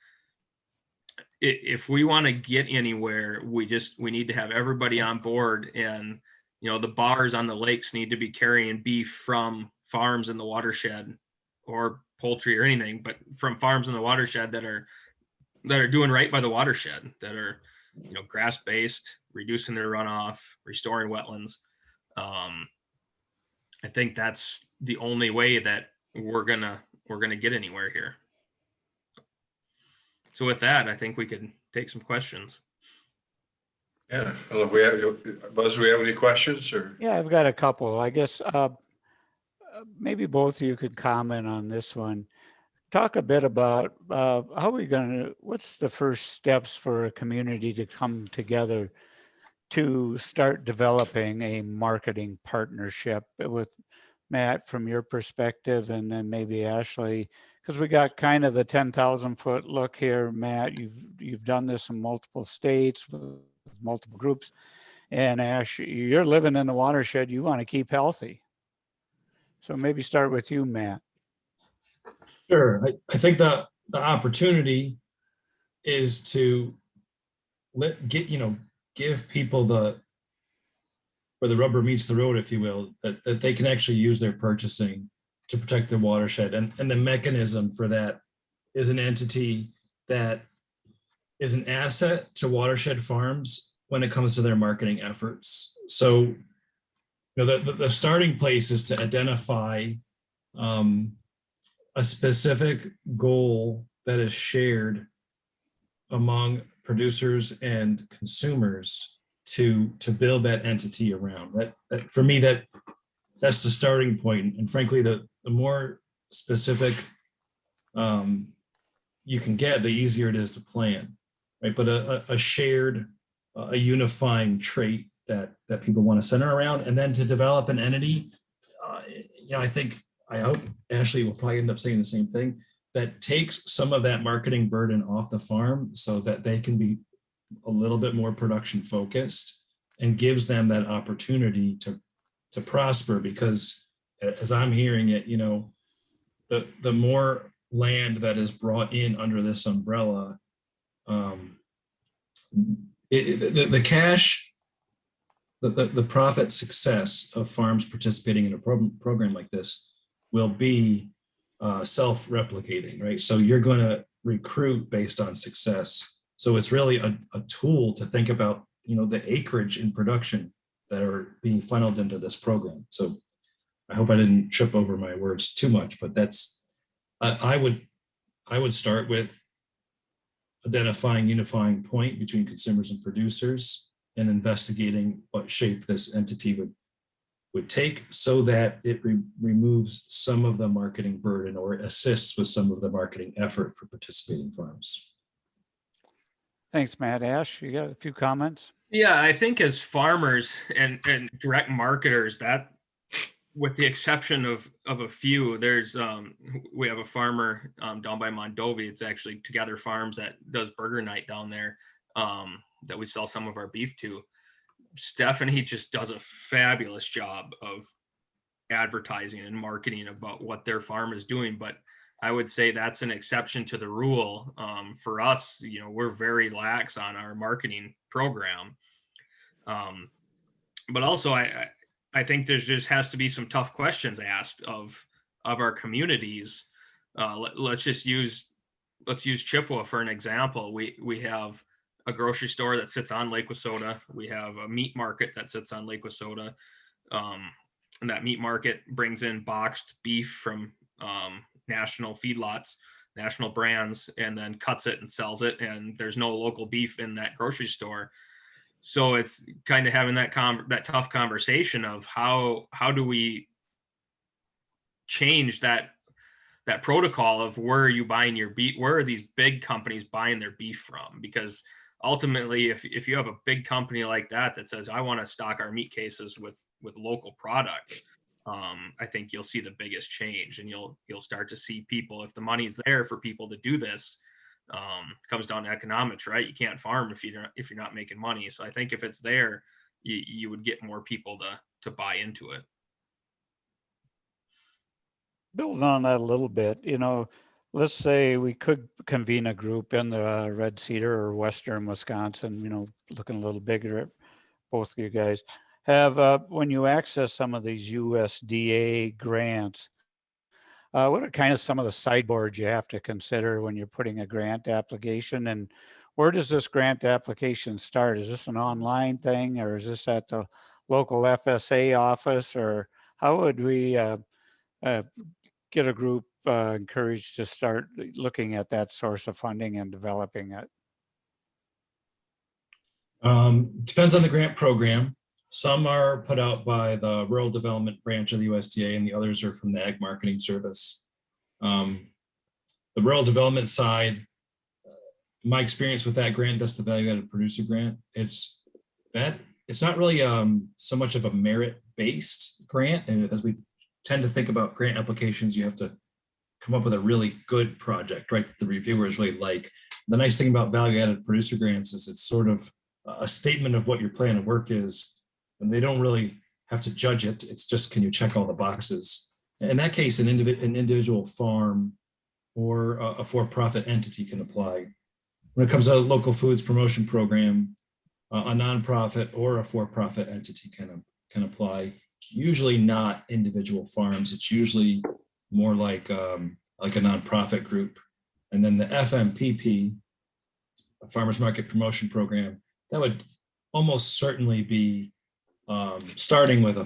if we want to get anywhere, we need to have everybody on board, and the bars on the lakes need to be carrying beef from farms in the watershed, or poultry or anything, but from farms in the watershed that are doing right by the watershed, that are grass based, reducing their runoff, restoring wetlands. I think that's the only way that we're gonna get anywhere here. So with that, I think we could take some questions. Yeah, I don't know if we have, Buzz, do we have any questions or? Yeah, I've got a couple. I guess maybe both of you could comment on this one. Talk a bit about how we going to, what's the first steps for a community to come together to start developing a marketing partnership with Matt, from your perspective, and then maybe Ashley, because we got kind of the 10,000-foot look here. Matt, you've done this in multiple states with multiple groups, and Ash, you're living in the watershed. You want to keep healthy, so maybe start with you, Matt. Sure. I think the opportunity is to give people where the rubber meets the road, if you will, that they can actually use their purchasing to protect their watershed. And the mechanism for that is an entity that is an asset to watershed farms when it comes to their marketing efforts. So, the starting place is to identify a specific goal that is shared among producers and consumers to build that entity around. That for me, that's the starting point. And frankly, the more specific you can get, the easier it is to plan, right? But a shared, a unifying trait that people want to center around, and then to develop an entity. I hope Ashley will probably end up saying the same thing, that takes some of that marketing burden off the farm so that they can be a little bit more production focused, and gives them that opportunity to prosper. Because as I'm hearing it, the more land that is brought in under this umbrella, the cash, the profit success of farms participating in a program like this will be self-replicating, right? So you're going to recruit based on success. So it's really a tool to think about, the acreage in production that are being funneled into this program. So I hope I didn't trip over my words too much, but that's, I would start with identifying unifying point between consumers and producers, and investigating what shape this entity would take, so that it removes some of the marketing burden, or assists with some of the marketing effort for participating farms. Thanks, Matt. Ash, you got a few comments? Yeah, I think as farmers and direct marketers, that, with the exception of a few, there's we have a farmer down by Mondovi. It's actually Together Farms that does burger night down there, that we sell some of our beef to. Stephanie just does a fabulous job of advertising and marketing about what their farm is doing. But I would say that's an exception to the rule. For us, we're very lax on our marketing program. But also, I think there's just has to be some tough questions asked of our communities. Let's use Chippewa for an example. We have a grocery store that sits on Lake Wissota. We have a meat market that sits on Lake Wissota. And that meat market brings in boxed beef from national feedlots, national brands, and then cuts it and sells it. And there's no local beef in that grocery store. So it's kind of having that tough conversation of how do we change that protocol of where are you buying your beef? Where are these big companies buying their beef from? Because ultimately, if you have a big company like that says, I want to stock our meat cases with local product, I think you'll see the biggest change, and you'll start to see people, if the money's there for people to do this, comes down to economics, right? You can't farm if you're not making money. So I think if it's there, you would get more people to buy into it. Building on that a little bit, let's say we could convene a group in the Red Cedar or Western Wisconsin, looking a little bigger at both of you guys. Have, when you access some of these USDA grants, what are kind of some of the sideboards you have to consider when you're putting a grant application? And where does this grant application start? Is this an online thing, or is this at the local FSA office, or how would we get a group encouraged to start looking at that source of funding and developing it? Depends on the grant program. Some are put out by the Rural Development Branch of the USDA, and the others are from the Ag Marketing Service. The rural development side, my experience with that grant, that's the Value Added Producer Grant. It's not really so much of a merit-based grant, and as we tend to think about grant applications, you have to come up with a really good project, right? That the reviewers really like. The nice thing about Value Added Producer Grants is it's sort of a statement of what your plan of work is, and they don't really have to judge it. It's just, can you check all the boxes? In that case, an individual farm or a for-profit entity can apply. When it comes to a local foods promotion program, a nonprofit or a for-profit entity can apply. Usually not individual farms. It's usually more like a nonprofit group. And then the FMPP, a Farmers Market Promotion Program, that would almost certainly be starting with a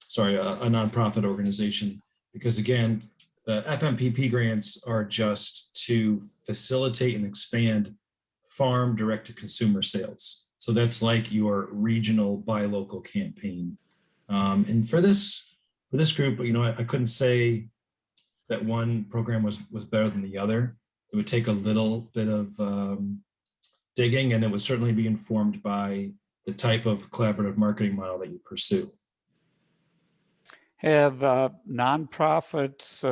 nonprofit organization, because again, the FMPP grants are just to facilitate and expand farm direct-to-consumer sales. So that's like your regional buy local campaign. And for this group, I couldn't say that one program was better than the other. It would take a little bit of digging, and it would certainly be informed by the type of collaborative marketing model that you pursue. Have nonprofits,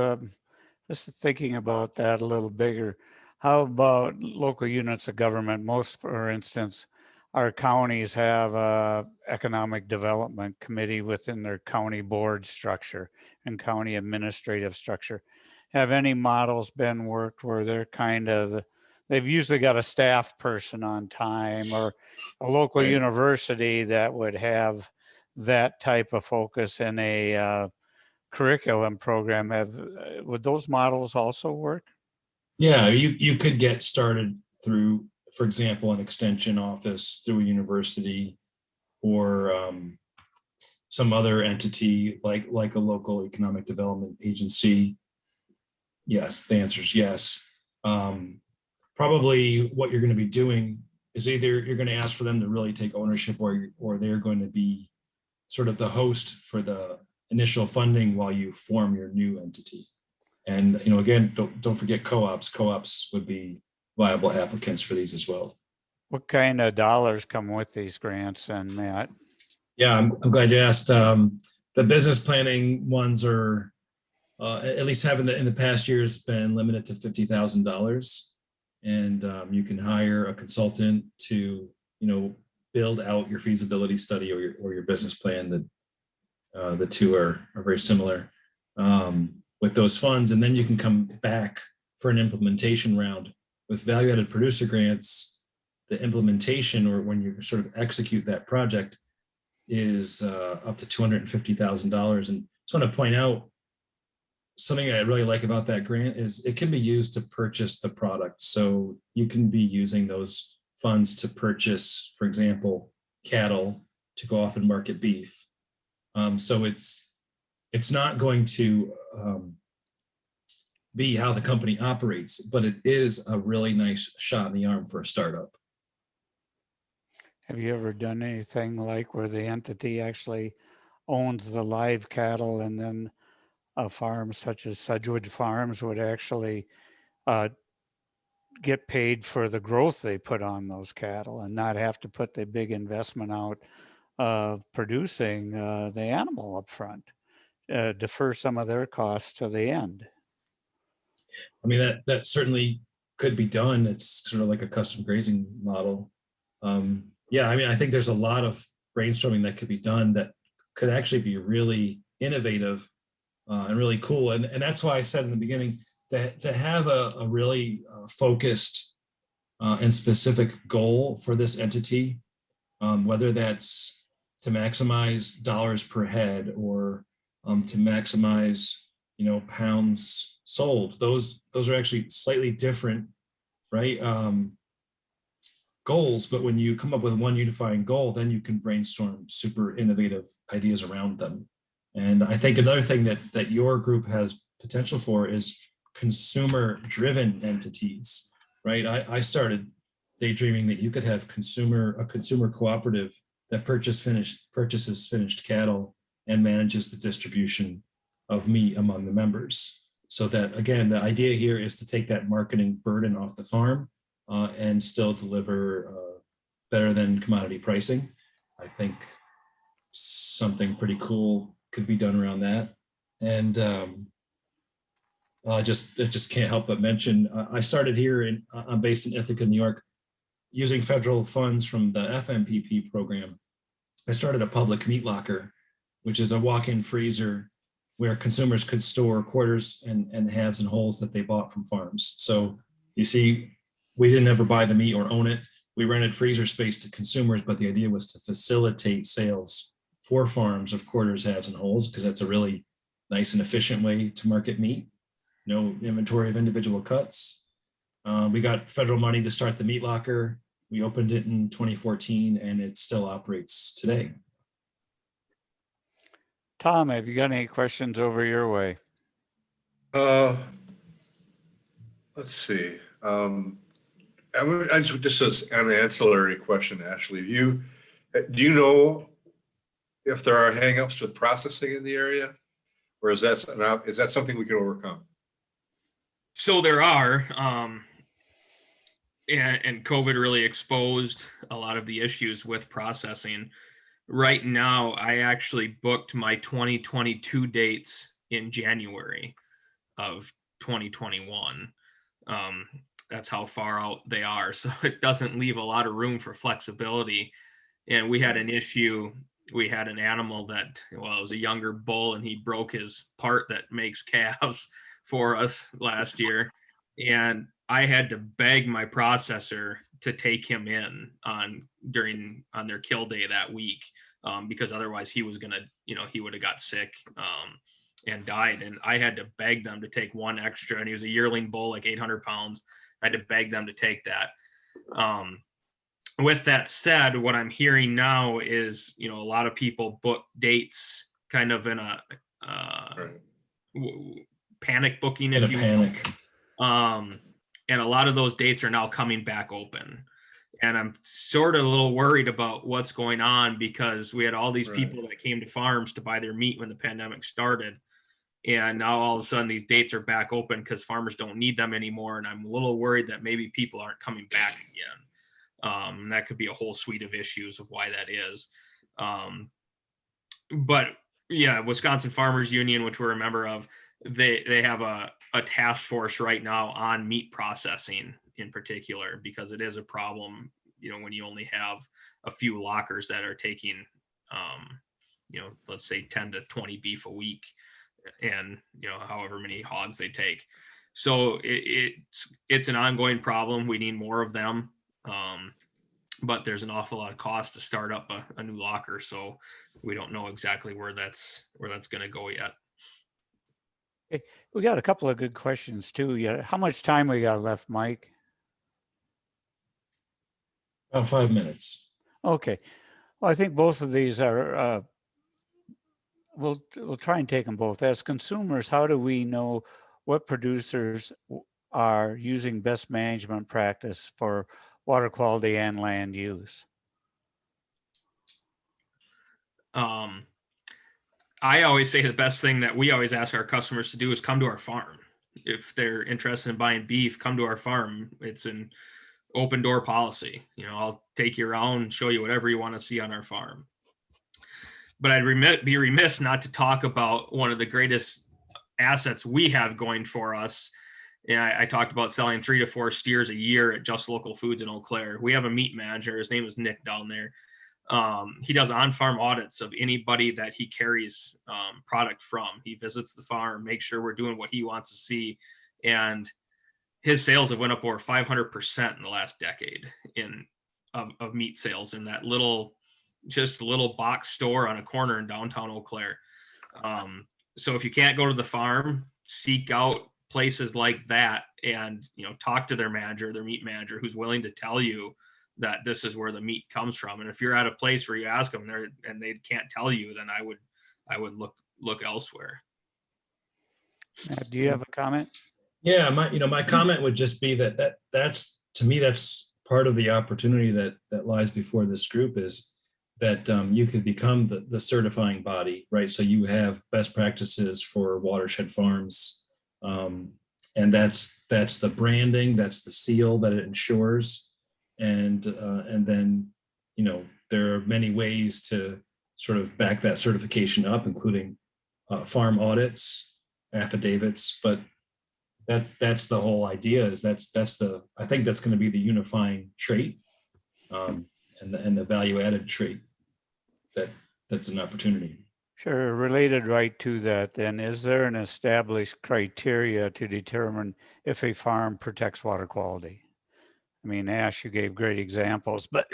just thinking about that a little bigger, how about local units of government? Most, for instance, our counties have a economic development committee within their county board structure and county administrative structure. Have any models been worked where they're they've usually got a staff person on time, or a local Right. university that would have that type of focus in a curriculum program? Would those models also work? Yeah, you could get started through, for example, an extension office through a university, or some other entity like a local economic development agency. Yes, the answer is yes. Probably what you're going to be doing is either you're going to ask for them to really take ownership, or they're going to be sort of the host for the initial funding while you form your new entity. And again, don't forget co-ops. Co-ops would be viable applicants for these as well. What kind of dollars come with these grants, and Matt? Yeah, I'm glad you asked. The business planning ones are, at least in the past years, been limited to $50,000, and you can hire a consultant to build out your feasibility study or your business plan. That the two are very similar with those funds, and then you can come back for an implementation round. With value-added producer grants, the implementation, or when you sort of execute that project, is up to $250,000. And I just want to point out something I really like about that grant is it can be used to purchase the product. So you can be using those funds to purchase, for example, cattle to go off and market beef. So it's not going to be how the company operates, but it is a really nice shot in the arm for a startup. Have you ever done anything like where the entity actually owns the live cattle, and then a farm such as Sedgwood Farms would actually get paid for the growth they put on those cattle, and not have to put the big investment out of producing the animal up front, defer some of their costs to the end? I mean, that certainly could be done. It's sort of like a custom grazing model. Yeah, I mean, I think there's a lot of brainstorming that could be done that could actually be really innovative and really cool. And that's why I said in the beginning, to have a really focused and specific goal for this entity, whether that's to maximize dollars per head or to maximize, pounds sold. Those are actually slightly different, right? Goals, but when you come up with one unifying goal, then you can brainstorm super innovative ideas around them. And I think another thing that your group has potential for is consumer-driven entities, right? I started daydreaming that you could have a consumer cooperative that purchases finished cattle and manages the distribution of meat among the members. So that, again, the idea here is to take that marketing burden off the farm and still deliver better than commodity pricing. I think something pretty cool could be done around that. And I just can't help but mention, I started here I'm based in Ithaca, New York, using federal funds from the FMPP program. I started a public meat locker, which is a walk-in freezer where consumers could store quarters and halves and wholes that they bought from farms. So you see, we didn't ever buy the meat or own it. We rented freezer space to consumers, but the idea was to facilitate sales for farms of quarters, halves, and wholes, because that's a really nice and efficient way to market meat. No inventory of individual cuts. We got federal money to start the meat locker. We opened it in 2014 and it still operates today. Tom, have you got any questions over your way? Let's see. I just as an ancillary question, Ashley, do you know if there are hangups with processing in the area, or is that something we can overcome? So there are, and COVID really exposed a lot of the issues with processing. Right now, I actually booked my 2022 dates in January of 2021. That's how far out they are. So it doesn't leave a lot of room for flexibility. And we had an issue. We had an animal that, well, it was a younger bull, and he broke his part that makes calves for us last year. And I had to beg my processor to take him in on their kill day that week, because otherwise he was gonna, he would have got sick and died. And I had to beg them to take one extra, and he was a yearling bull, like 800 pounds. I had to beg them to take that. With that said, what I'm hearing now is, a lot of people book dates kind of in a panic booking, if you will. And a lot of those dates are now coming back open. And I'm sort of a little worried about what's going on, because we had all these people that came to farms to buy their meat when the pandemic started. And now all of a sudden these dates are back open because farmers don't need them anymore. And I'm a little worried that maybe people aren't coming back again. That could be a whole suite of issues of why that is. But yeah, Wisconsin Farmers Union, which we're a member of, they have a task force right now on meat processing in particular, because it is a problem, when you only have a few lockers that are taking, let's say 10 to 20 beef a week, and however many hogs they take. So it's an ongoing problem. We need more of them, but there's an awful lot of cost to start up a new locker, so we don't know exactly where that's going to go yet. Okay. We got a couple of good questions too. Yeah, how much time we got left, Mike? About 5 minutes. Okay. Well, I think both of these are. We'll try and take them both. As consumers, how do we know what producers are using best management practice for water quality and land use? I always say the best thing that we always ask our customers to do is come to our farm. If they're interested in buying beef, come to our farm. It's an open door policy. I'll take you around, show you whatever you want to see on our farm. But I'd be remiss not to talk about one of the greatest assets we have going for us. And I talked about selling 3 to 4 steers a year at Just Local Foods in Eau Claire. We have a meat manager. His name is Nick down there. He does on-farm audits of anybody that he carries product from. He visits the farm, makes sure we're doing what he wants to see, and his sales have went up over 500% in the last decade of meat sales in that just a little box store on a corner in downtown Eau Claire. So if you can't go to the farm, seek out places like that and, talk to their meat manager, who's willing to tell you that this is where the meat comes from. And if you're at a place where you ask them and they can't tell you, then I would look elsewhere. Matt, do you have a comment? Yeah, my comment would just be that's to me, that's part of the opportunity that lies before this group, is that you could become the certifying body, right? So you have best practices for Watershed farms, and that's the branding, that's the seal that it ensures, and then there are many ways to sort of back that certification up, including farm audits, affidavits, but that's the whole idea. Is I think that's going to be the unifying trait, and the value added trait that's an opportunity. Sure. Related right to that, then, is there an established criteria to determine if a farm protects water quality? I mean, Ash, you gave great examples, but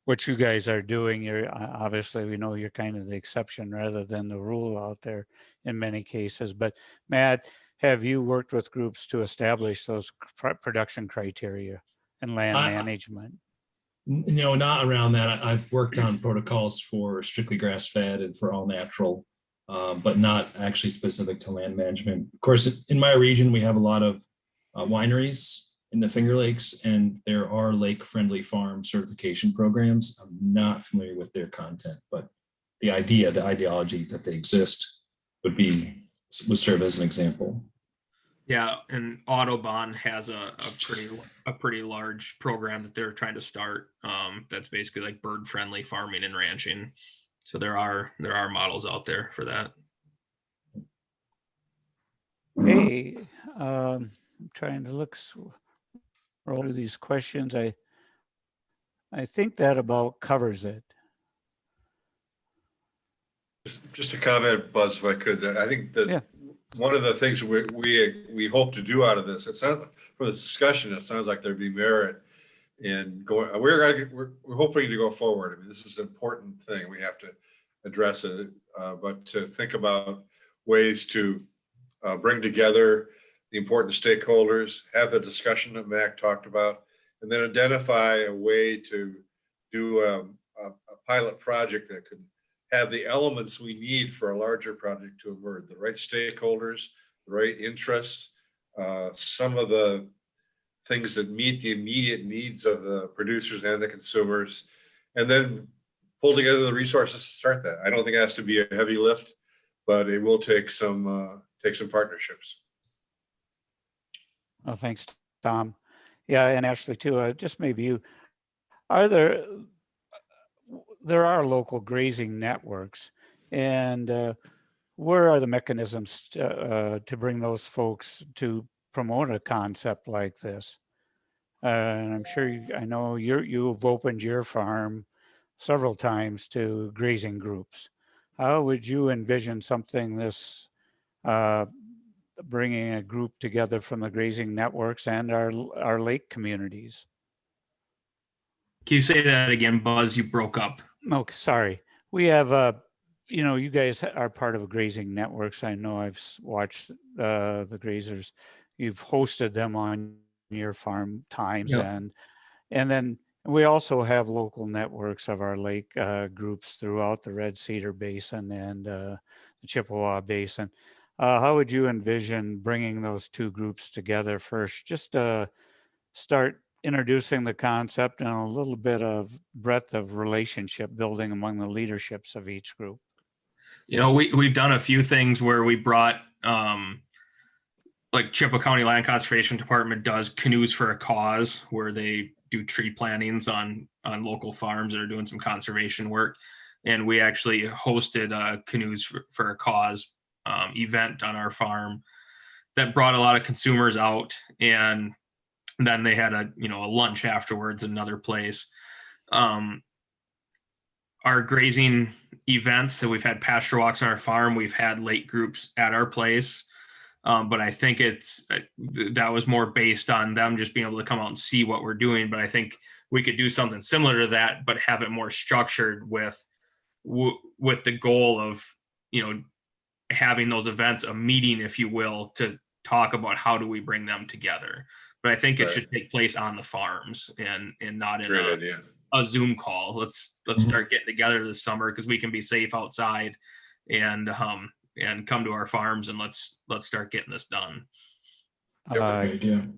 what you guys are doing, you're obviously, we know you're kind of the exception rather than the rule out there in many cases. But Matt, have you worked with groups to establish those production criteria and land management? Not around that. I've worked on protocols for strictly grass-fed and for all natural, but not actually specific to land management. Of course, in my region, we have a lot of wineries in the Finger Lakes, and there are lake-friendly farm certification programs. I'm not familiar with their content, but the ideology that they exist would serve as an example. Yeah, and Autobahn has a pretty large program that they're trying to start. That's basically like bird-friendly farming and ranching. So there are models out there for that. Hey, I'm trying to look through these questions. I think that about covers it. Just a comment, Buzz, if I could. I think that one of the things we hope to do out of this, from the discussion, it sounds like there'd be merit in going. We're hoping to go forward. I mean, this is an important thing. We have to address it, but to think about ways to bring together the important stakeholders, have the discussion that Mac talked about, and then identify a way to do a pilot project that could have the elements we need for a larger project to emerge, the right stakeholders, the right interests, some of the things that meet the immediate needs of the producers and the consumers, and then pull together the resources to start that. I don't think it has to be a heavy lift, but it will take some partnerships. Well, thanks, Tom. Yeah, and Ashley too. Just maybe you there are local grazing networks, and where are the mechanisms to bring those folks to promote a concept like this? And I'm sure I know you've opened your farm several times to grazing groups. How would you envision something this bringing a group together from the grazing networks and our lake communities? Can you say that again, Buzz? You broke up. Oh, sorry. We have you guys are part of grazing networks. I know I've watched the grazers. You've hosted them on your farm times, and then we also have local networks of our lake groups throughout the Red Cedar Basin and the Chippewa Basin. How would you envision bringing those two groups together first? Just start introducing the concept and a little bit of breadth of relationship building among the leaderships of each group. We've done a few things where we brought like Chippewa County Land Conservation Department does Canoes for a Cause, where they do tree plantings on local farms that are doing some conservation work. And we actually hosted a Canoes for a Cause event on our farm that brought a lot of consumers out, and then they had a lunch afterwards in another place. Our grazing events, so we've had pasture walks on our farm, we've had lake groups at our place. But I think that was more based on them just being able to come out and see what we're doing. But I think we could do something similar to that, but have it more structured with the goal of, having those events, a meeting, if you will, to talk about how do we bring them together. But I think it Right. should take place on the farms and not in Great idea. a Zoom call. Let's start getting together this summer because we can be safe outside and come to our farms and let's start getting this done. Uh, Great idea.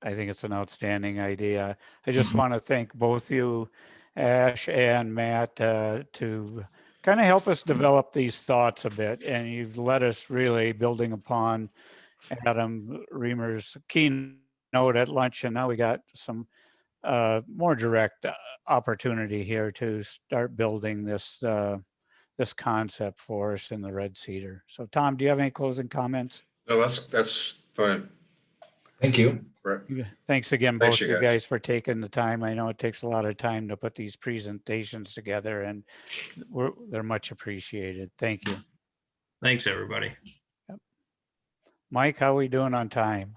I think it's an outstanding idea. I just want to thank both you, Ash and Matt, to kind of help us develop these thoughts a bit. And you've let us really building upon Adam Reamer's keynote at lunch. And now we got some more direct opportunity here to start building this this concept for us in the Red Cedar. So Tom, do you have any closing comments? No, that's fine. Thank you. Right. Thanks again, Thanks, both you you guys. guys, for taking the time. I know it takes a lot of time to put these presentations together, and they're much appreciated. Thank you. Thanks, everybody. Mike, how are we doing on time?